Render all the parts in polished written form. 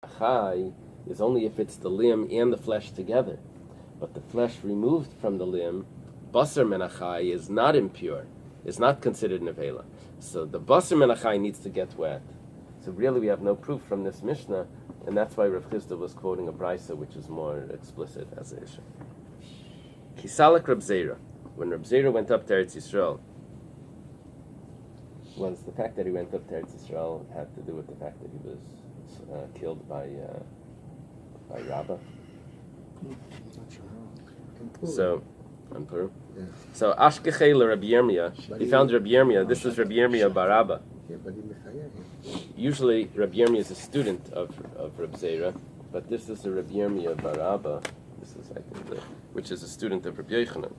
Chai is only if it's the limb and the flesh together. But the flesh removed from the limb, basar menachai, is not impure, is not considered nevela. So the basar menachai needs to get wet. So really we have no proof from this Mishnah, and that's why Rav Chisda was quoting a Brisa which is more explicit as an issue. Kisalek Reb Zera. When Reb Zera went up to Eretz Yisrael, was the fact that he went up to Eretz Yisrael had to do with the fact that he was killed by Rabbi? So, on Purim. Yeah. So Ashkechel Rabbi Yirmiyah, he found Rabbi Yirmiyah. This is Rabbi Yirmiyah bar Rabba. Usually Rabbi Yirmiyah is a student of Reb Zera, but this is a Rabbi Yirmiyah bar Rabba. This is, I think, which is a student of Rabbi Yochanan.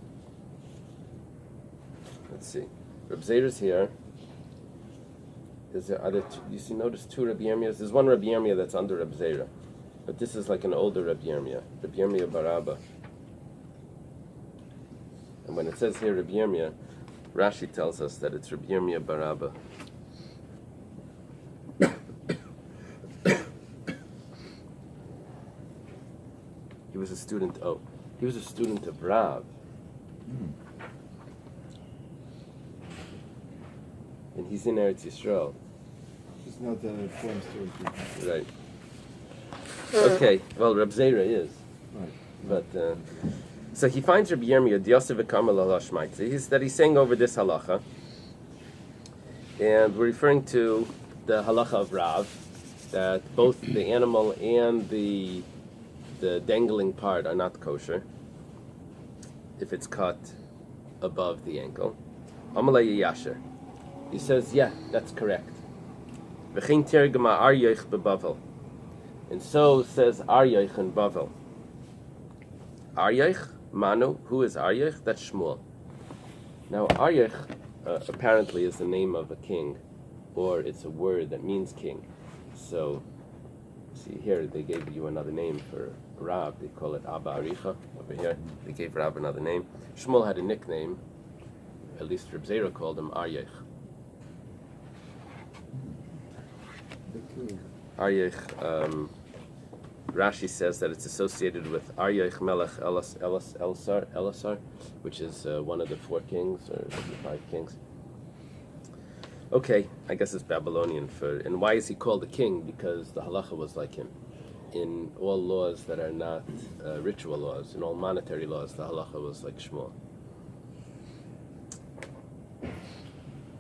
Let's see. Reb Zera's here. Notice two Rabbi Yirmiyahs? There's one Rabbi Yirmiyah that's under Reb Zera, but this is like an older Rabbi Yirmiyah, Rabbi Yirmiyah bar Rabba. And when it says here Rabbi Yirmiyah, Rashi tells us that it's Rabbi Yirmiyah bar Rabba. He was a student of Rav. And he's in Eretz Yisrael. It's not the form story. Right. Okay, well, Reb Zera is. Right. But, so he finds Rabbi Yirmiyah, Diyasav v'kamal ala shmaitzi, that he's saying over this halacha. And we're referring to the halacha of Rav, that both the animal and the dangling part are not kosher if it's cut above the ankle. Amalei yasher. He says, yeah, that's correct. V'chein tergama Aryech beBavel. And so says Aryech in Bavel. Aryech, Manu, who is Aryech? That's Shmuel. Now Aryech apparently is the name of a king, or it's a word that means king. So, see here, they gave you another name for Rav. They call it Abba Aricha. Over here, they gave Rav another name. Shmuel had a nickname. At least Reb Zera called him Aryech. Aryech, Rashi says that it's associated with Aryech Melech Elasar, which is one of the 4 kings, or the 5 kings. Okay, I guess it's Babylonian and why is he called a king? Because the halacha was like him. In all laws that are not ritual laws, in all monetary laws, the halacha was like Shmuel.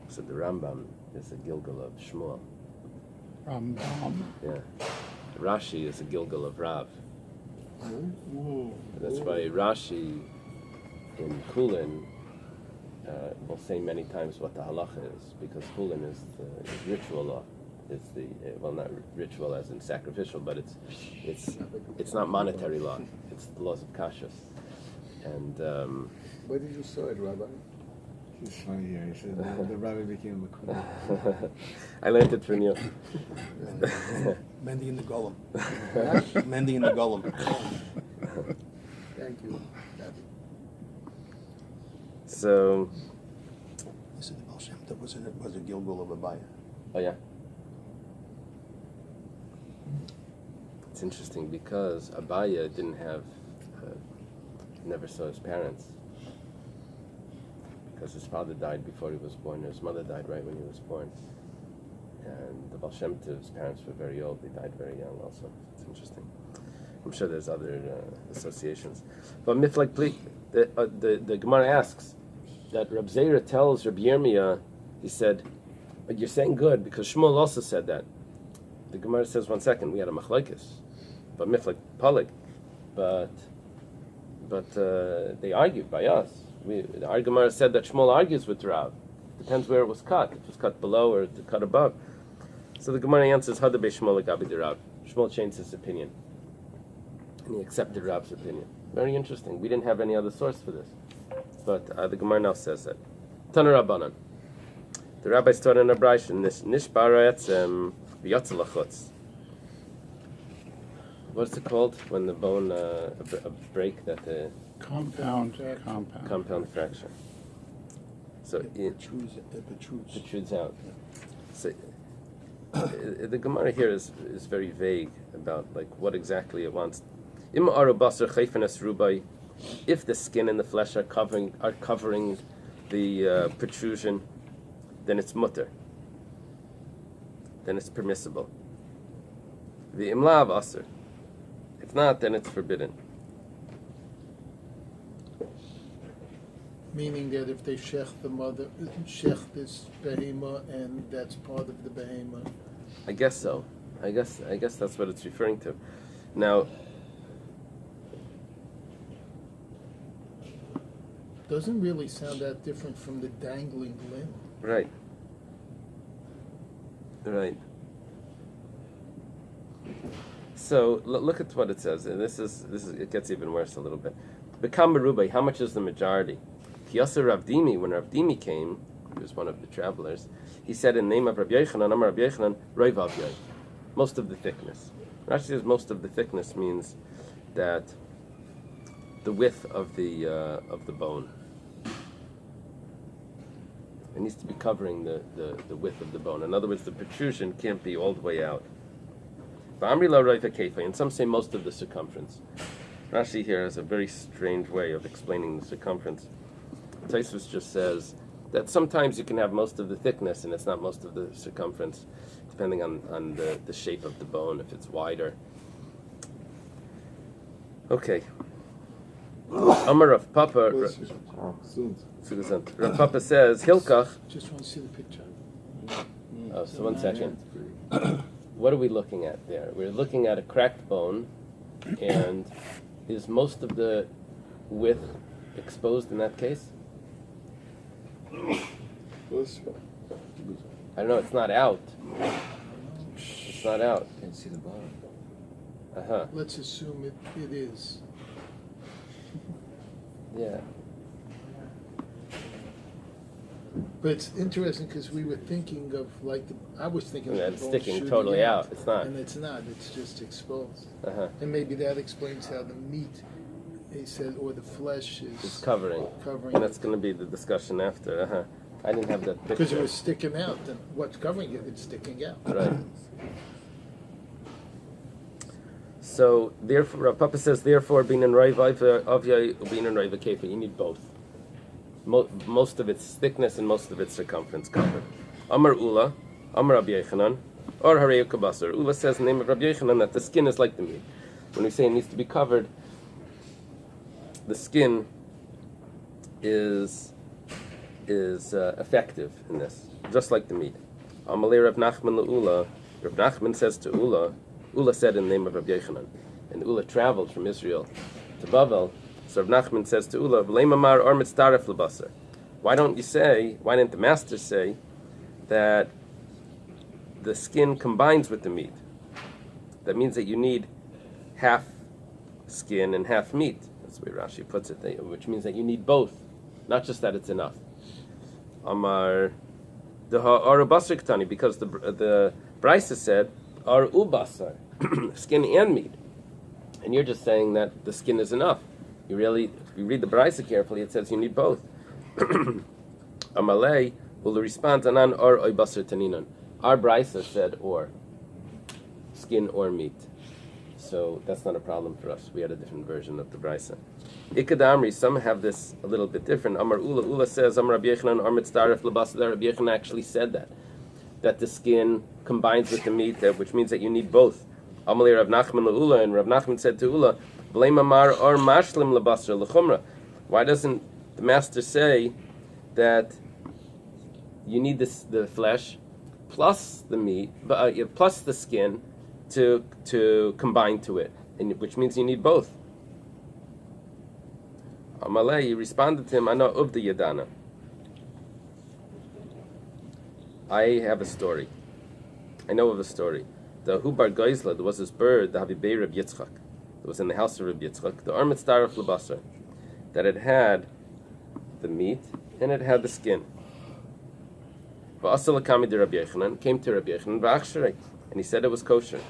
So the Rambam is a Gilgal of Shmuel. Rambam. Yeah. Rashi is a Gilgal of Rav. Whoa. That's why Rashi in Chullin will say many times what the halacha is, because Chullin is ritual law. It's not ritual as in sacrificial, but it's not monetary law. It's the laws of kashrus. And where did you saw it, Rabbi? He's funny here. He said the Rabbi became a queen. I learned it from you. Mendy in the Golem. Mendy in the Golem. Thank you, Rabbi. So. You said the Baal Shem Tov was a Gilgul of Abaya. Oh yeah. It's interesting because Abaya never saw his parents. Because his father died before he was born, his mother died right when he was born. And the Baal Shem Tov's parents were very old, they died very young also. It's interesting. I'm sure there's other associations. But the Gemara asks that Reb Zera tells Rabbi Yirmiyah, he said, but you're saying good, because Shmuel also said that. The Gemara says, 1 second, we had a machlekes, but miflek polig, but they argued by us. Our Gemara said that Shmuel argues with Rav. Depends where it was cut. If it was cut below or cut above. So the Gemara answers, Hada be Shmuel agabi de Rav. Shmuel changed his opinion. And he accepted Rav's opinion. Very interesting. We didn't have any other source for this. But the Gemara now says that. Tana Rabbanan. The rabbis taught in a braysh, Nishbara etzem v'yotze lachutz. What's it called when the bone a break that the Compound fracture. So it protrudes out. So the Gemara here is very vague about like what exactly it wants. Im aru basar chayfanas rubai, if the skin and the flesh are covering the protrusion, then it's mutter. Then it's permissible. The imlav asr. If not, then it's forbidden. Meaning that if they shech this behema, and that's part of the behema. I guess so. I guess that's what it's referring to. Now, Doesn't really sound that different from the dangling limb. right. Right. So look at what it says. And this is it gets even worse a little bit. Bekam merubai, how much is the majority? Kiyasa Rav Dimi, when Rav Dimi came, he was one of the travelers, he said in the name of Rabbi Yochanan, Amar Rabbi Yochanan, Roiv Avyai, most of the thickness. Rashi says most of the thickness means that the width of the bone. It needs to be covering the width of the bone. In other words, the protrusion can't be all the way out. And some say most of the circumference. Rashi here has a very strange way of explaining the circumference. Tosfos just says that sometimes you can have most of the thickness and it's not most of the circumference, depending on the shape of the bone, if it's wider. Okay. Amar Rav Papa. Rav Papa says, Hilkach. Just want to see the picture. Oh, so 1 second. What are we looking at there? We're looking at a cracked bone, and is most of the width exposed in that case? I don't know, it's not out. It's not out. Can't see the bottom. Uh-huh. Let's assume it is. Yeah. But it's interesting because we were thinking of I was thinking Yeah, of it's the bone sticking shooting totally out. It's not. and it's not. It's just exposed. Uh-huh. And maybe that explains how the meat, he said, or the flesh It's is covering. covering. And that's going to be the discussion after. Uh-huh. I didn't have that picture. Because it was sticking out, and what's covering it? It's sticking out. Right. So, therefore, Rav Papa says, therefore, being in Raiv Avyai, being in Raiv Kefa, you need both. Most of its thickness and most of its circumference covered. Amar Ula, Amar Rabbi Yochanan, or Harei Kabasar. Ula says in the name of Rabbi Yochanan that the skin is like the meat. When we say it needs to be covered, the skin is effective in this, just like the meat. Amalei Rav Nachman LaUla, Rav Nachman says to Ula, Ula said in the name of Rabbi Yochanan, and Ula traveled from Israel to Bavel. So Rav Nachman says to Ula, "V'leimamar or mitzdaref lebasar." Why didn't the master say that the skin combines with the meat? That means that you need half skin and half meat. That's the way Rashi puts it, which means that you need both, not just that it's enough. Amar the basar ktani, because the Bais said ar ubasar, skin and meat, and you're just saying that the skin is enough. If you read the Bais carefully, it says you need both. Amalei will respond anan or oy basar taninan. Our Bais said or skin or meat, so that's not a problem for us. We had a different version of the Bais. Ikadamri, some have this a little bit different. Amar Ula says Amar Rabbi Yochanan or mitzdaref lebasar. Rabbi Yochanan actually said that the skin combines with the meat, which means that you need both. Amalei Rav Nachman LaUla, and Rav Nachman said to Ula, Blame Amar or mashlim lebasar lechumra. Why doesn't the master say that you need the flesh plus the meat, plus the skin to combine to it, which means you need both? Amalei responded to him, Ana of the Yadana. I have a story. I know of a story. The Hubar Geisla, there was this bird, the Habibei Reb Yitzchak, that was in the house of Reb Yitzchak, the Armitz Daraf Lebasar, that it had the meat and it had the skin. V'asal Akami de Rabbi Yochanan, came to Rabbi Yochanan, v'achsherei, and he said it was kosher.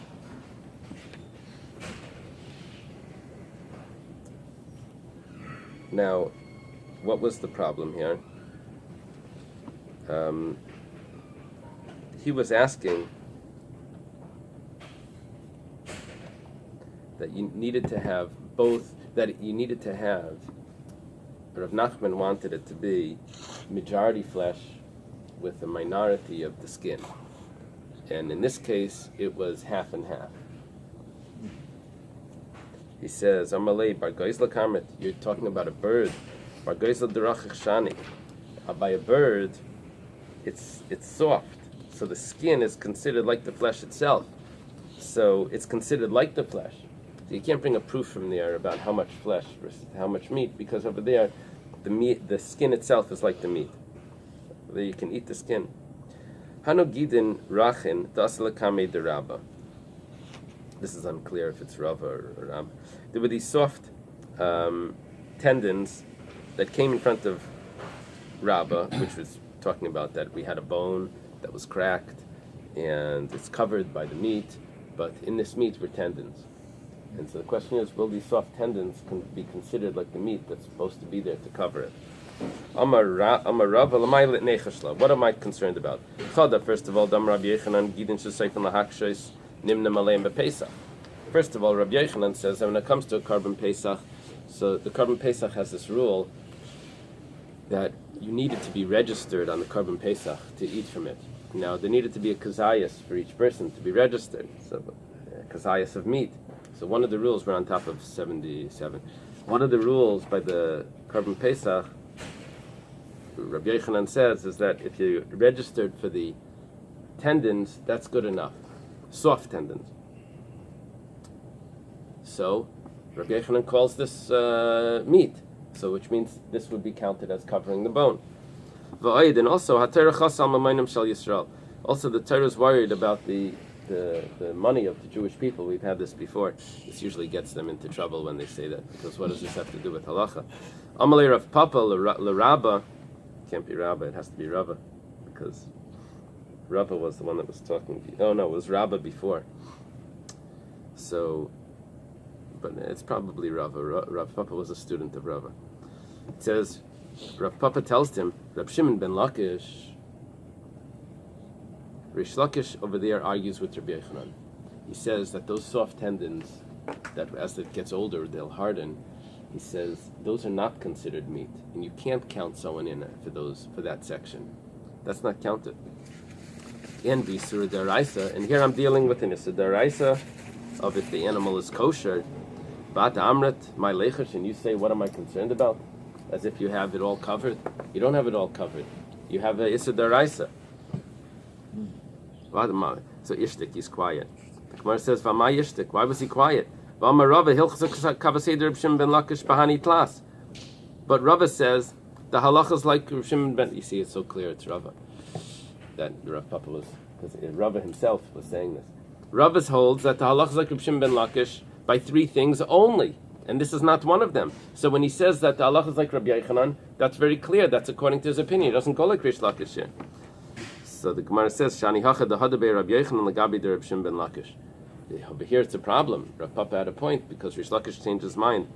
Now, what was the problem here? He was asking that you needed to have both, that you needed to have, Rav Nachman wanted it to be majority flesh with a minority of the skin. And in this case, it was half and half. He says, Amalei, Bar Goizla Karmet, you're talking about a bird. Bar Goizla Derachich Shani. By a bird, it's soft. So the skin is considered like the flesh itself. So it's considered like the flesh. So you can't bring a proof from there about how much flesh versus how much meat, because over there, the skin itself is like the meat. There you can eat the skin. Hano gidin rachin daslakame de Rabba. This is unclear if it's Rava or Ram. There were these soft tendons that came in front of Rabba, which was talking about that we had a bone that was cracked and it's covered by the meat, but in this meat were tendons. And so the question is, will these soft tendons be considered like the meat that's supposed to be there to cover it? What am I concerned about? First of all, First of all, Rabbi Yochanan says that when it comes to a carbon Pesach, so the carbon Pesach has this rule that you needed to be registered on the carbon Pesach to eat from it. Now, there needed to be a kazayas for each person to be registered, so a kazayas of meat. So one of the rules, we're on top of 77. One of the rules by the carbon Pesach, Rabbi Yochanan says, is that if you registered for the tendons, that's good enough. Soft tendons. So Rabbi Yochanan calls this meat, so which means this would be counted as covering the bone. And also, also the Torah is worried about the money of the Jewish people. We've had this before. This usually gets them into trouble when they say that, because what does this have to do with halacha? Amalei Rav Papa l'Rabba, can't be Rabba, it has to be Rava, because Rava was the one that was talking. Oh no, it was Rabba before. So, but it's probably Rava. Rav Papa was a student of Rava. It says, Rav Papa tells him, Rab Shimon ben Lakish, Rish Lakish over there argues with Rabbi Yochanan. He says that those soft tendons, that as it gets older, they'll harden. He says those are not considered meat, and you can't count someone in for that section. That's not counted. And Isur Daraisa, and here I'm dealing with an Isur Daraisa of if the animal is kosher. Bat Amrit, my lechash, and you say, what am I concerned about? As if you have it all covered. You don't have it all covered. You have a Isur Daraisa. So Ishtik, he's quiet. The Gemara says, V'ma Ishtik, why was he quiet? But Rava says the halacha is like Rav Shimon ben. You see, it's so clear. It's Rava that Rav Papa was, because Rava himself was saying this. Rava holds that the halacha is like Rav Shimon ben Lakish by three things only, and this is not one of them. So when he says that the halacha is like Rabbi Yochanan, that's very clear. That's according to his opinion. He doesn't go like Rish Lakish here. So the Gemara says, Shani hacha the hadabe Rabbi Yochanan legabi de Rav Shimon ben Lakish. Over here it's a problem. Rav Papa had a point because Rish Lakish changed his mind.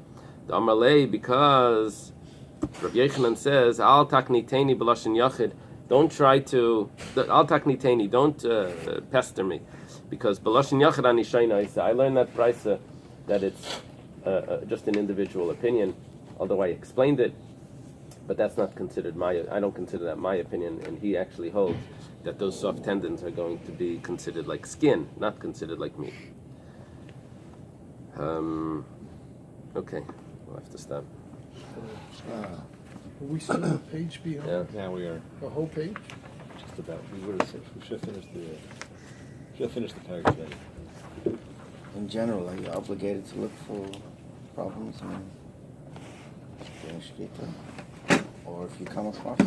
The Amalei, because Rabbi Yochanan says, Al takniteni b'lashin yachid. Don't try to. Al takniteni. Don't pester me, because b'lashin yachid ani shayna. I learned that brisa that it's just an individual opinion, although I explained it, but that's not considered my. I don't consider that my opinion, and he actually holds that those soft tendons are going to be considered like skin, not considered like meat. Okay, we'll have to stop. Are we still a page behind? Yeah. Now we are A whole page? just about. We should have finished the paragraph today. In general, are you obligated to look for problems in the Shkita? Or if you come across